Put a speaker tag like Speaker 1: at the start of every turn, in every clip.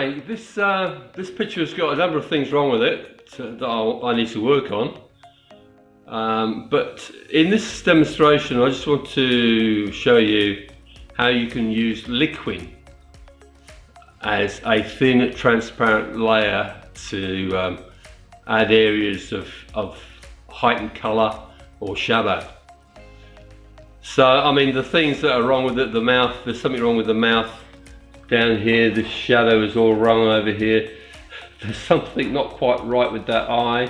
Speaker 1: Okay, this picture has got a number of things wrong with it that I need to work on. But in this demonstration, I just want to show you how you can use Liquin as a thin, transparent layer to add areas of heightened colour or shadow. So, I mean, the things that are wrong with it, the mouth, there's something wrong with the mouth down here, the shadow is all wrong over here. There's something not quite right with that eye.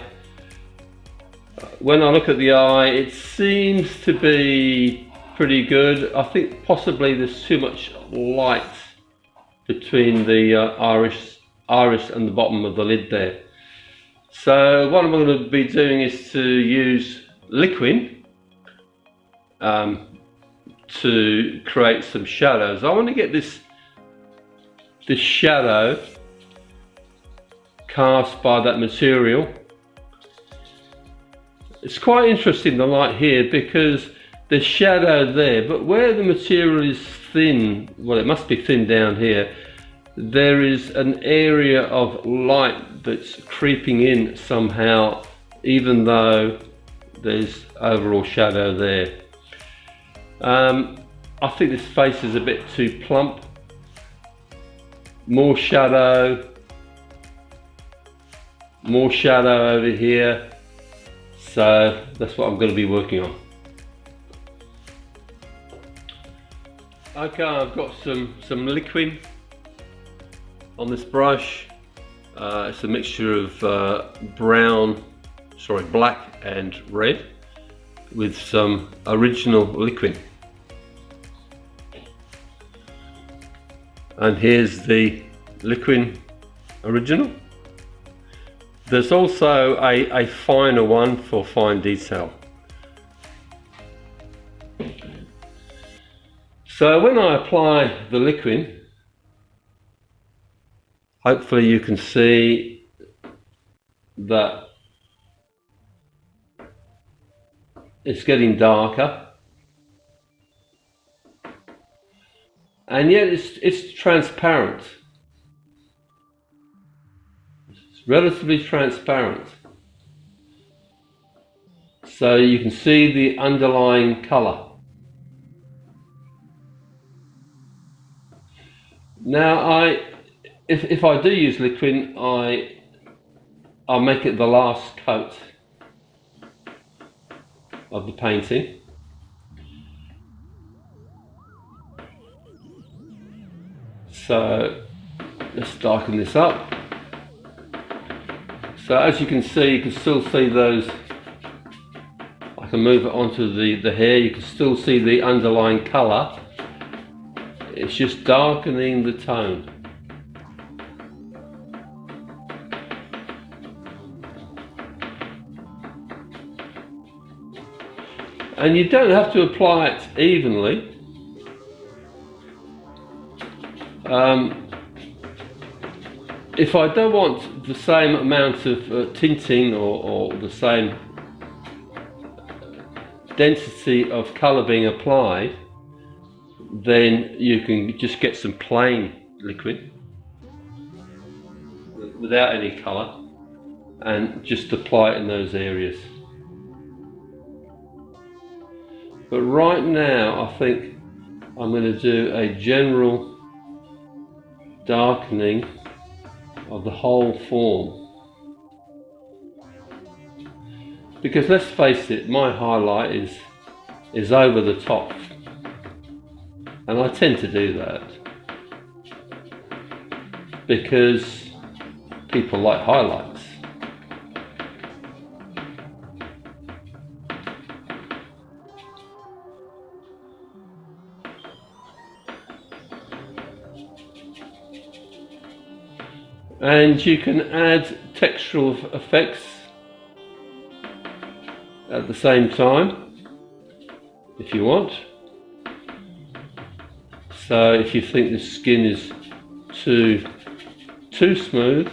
Speaker 1: When I look at the eye, it seems to be pretty good. I think possibly there's too much light between the iris and the bottom of the lid there. So what I'm going to be doing is to use Liquin to create some shadows. I want to get this shadow cast by that material. It's quite interesting, the light here, because there's shadow there, but where the material is thin, well, it must be thin down here, there is an area of light that's creeping in somehow, even though there's overall shadow there. I think this face is a bit too plump. More shadow over here. So that's what I'm going to be working on. Okay, I've got some Liquin on this brush. It's a mixture of black and red with some original Liquin. And here's the Liquin original. There's also a finer one for fine detail. So when I apply the Liquin, hopefully you can see that it's getting darker, and yet it's transparent. Relatively transparent, so you can see the underlying colour. Now, if I do use Liquin, I'll make it the last coat of the painting. So let's darken this up. So as you can see, you can still see those. I can move it onto the hair. You can still see the underlying colour. It's just darkening the tone. And you don't have to apply it evenly. If I don't want the same amount of tinting or the same density of colour being applied, then you can just get some plain Liquin without any colour and just apply it in those areas. But right now I think I'm going to do a general darkening of the whole form, because let's face it, my highlight is over the top, and I tend to do that because people like highlights. And you can add textural effects at the same time if you want. So if you think the skin is too smooth,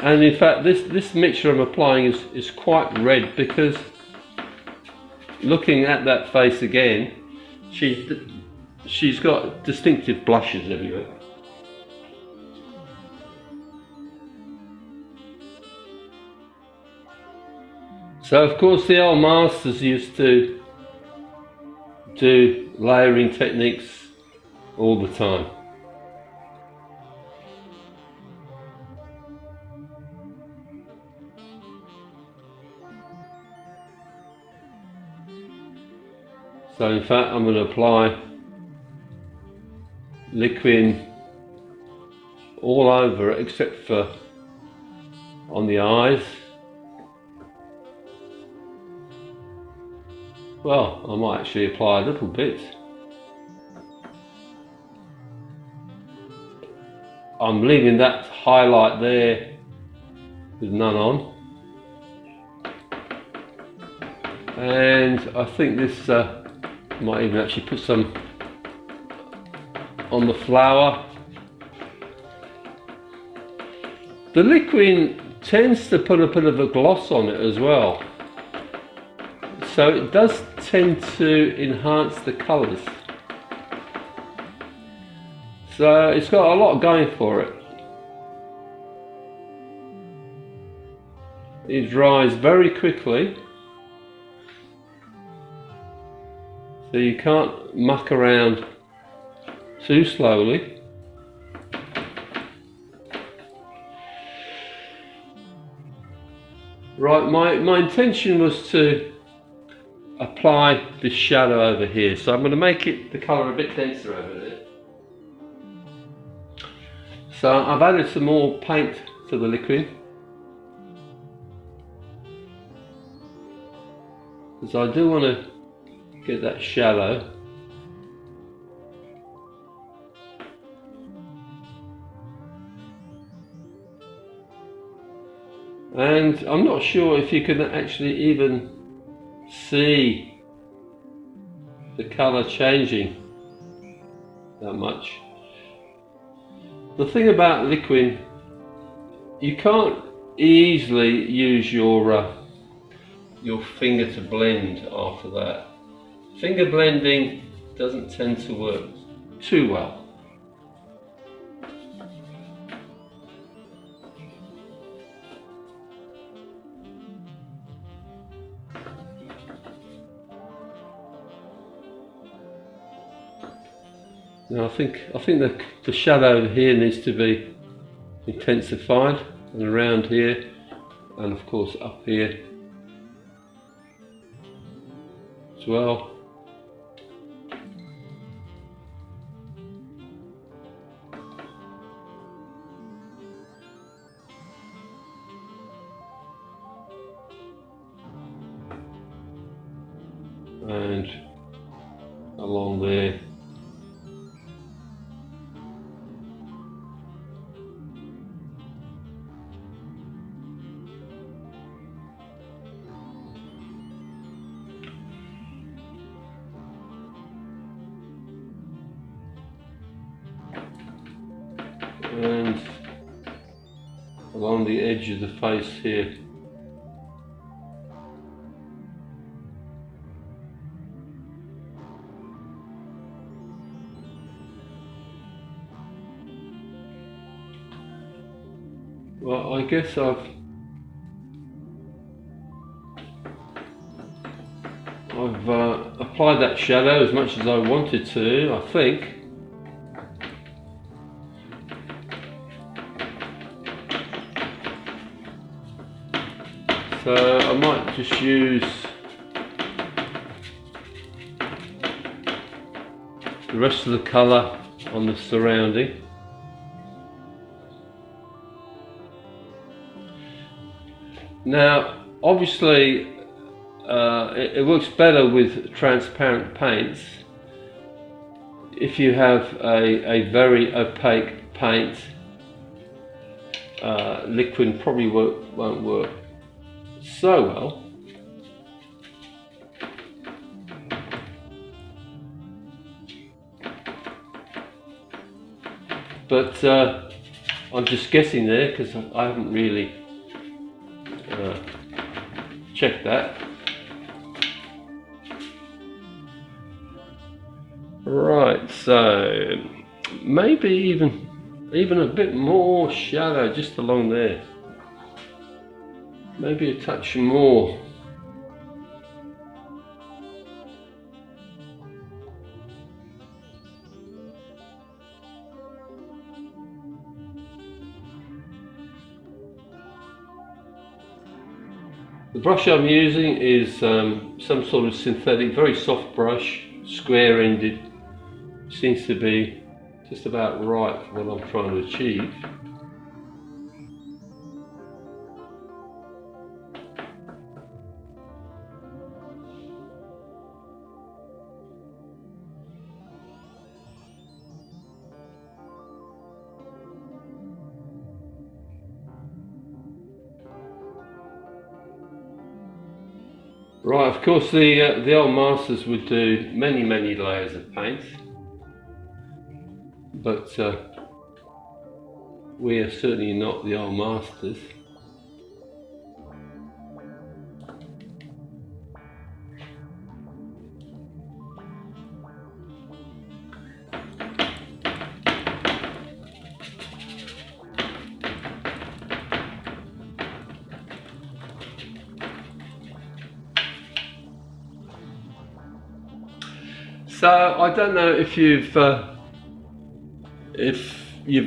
Speaker 1: and in fact this mixture I'm applying is quite red, because looking at that face again, she's got distinctive blushes everywhere. So of course the old masters used to do layering techniques all the time. So in fact I'm going to apply Liquin all over it except for on the eyes. Well, I might actually apply a little bit. I'm leaving that highlight there with none on. And I think this might even actually put some on the flower. The Liquin tends to put a bit of a gloss on it as well. So it does tend to enhance the colours. So it's got a lot going for it. It dries very quickly. So you can't muck around too slowly. Right, my intention was to apply this shadow over here, so I'm going to make it the colour a bit denser over there. So I've added some more paint to the Liquin, because I do want to get that shadow. And I'm not sure if you can actually even see the colour changing that much. The thing about Liquin, you can't easily use your finger to blend after that. Finger blending doesn't tend to work too well. Now I think the shadow here needs to be intensified, and around here, and of course up here as well. And along there. And along the edge of the face here. Well, I guess I've applied that shadow as much as I wanted to, I think. So I might just use the rest of the colour on the surrounding. Now, obviously, it works better with transparent paints. If you have a very opaque paint, Liquin probably won't work so well. But I'm just guessing there because I haven't really check that. Right, so maybe even a bit more shadow just along there. Maybe a touch more. The brush I'm using is some sort of synthetic, very soft brush, square-ended. Seems to be just about right for what I'm trying to achieve. Right, of course the old masters would do many layers of paint, but we are certainly not the old masters. So I don't know if you've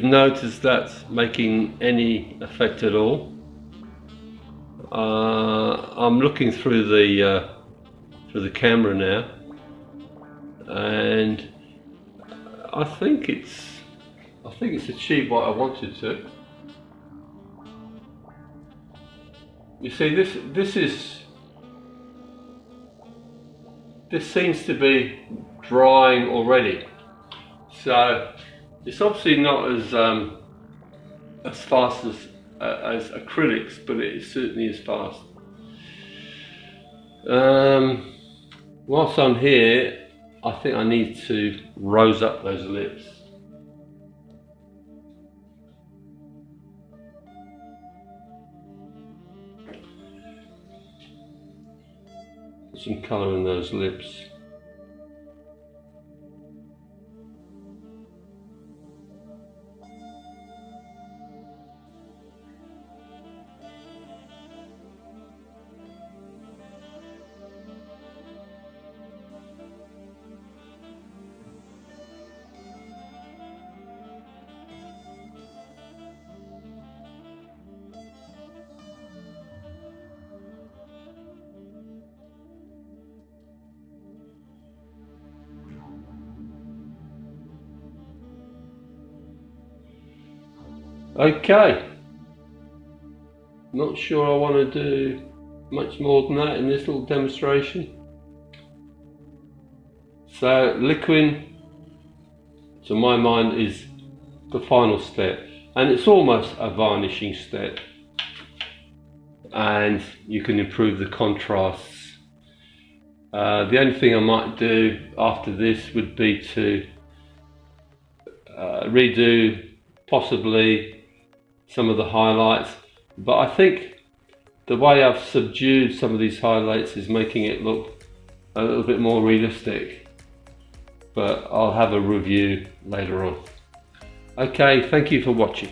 Speaker 1: noticed that making any effect at all. I'm looking through the camera now, and I think it's achieved what I wanted to. You see, this seems to be drying already, so it's obviously not as fast as acrylics, but it certainly is fast. Whilst I'm here, I think I need to rose up those lips. Put some colour in those lips. Okay, not sure I want to do much more than that in this little demonstration. So Liquin, to my mind, is the final step, and it's almost a varnishing step, and you can improve the contrasts. The only thing I might do after this would be to redo possibly some of the highlights, but I think the way I've subdued some of these highlights is making it look a little bit more realistic, but I'll have a review later on. Okay, thank you for watching.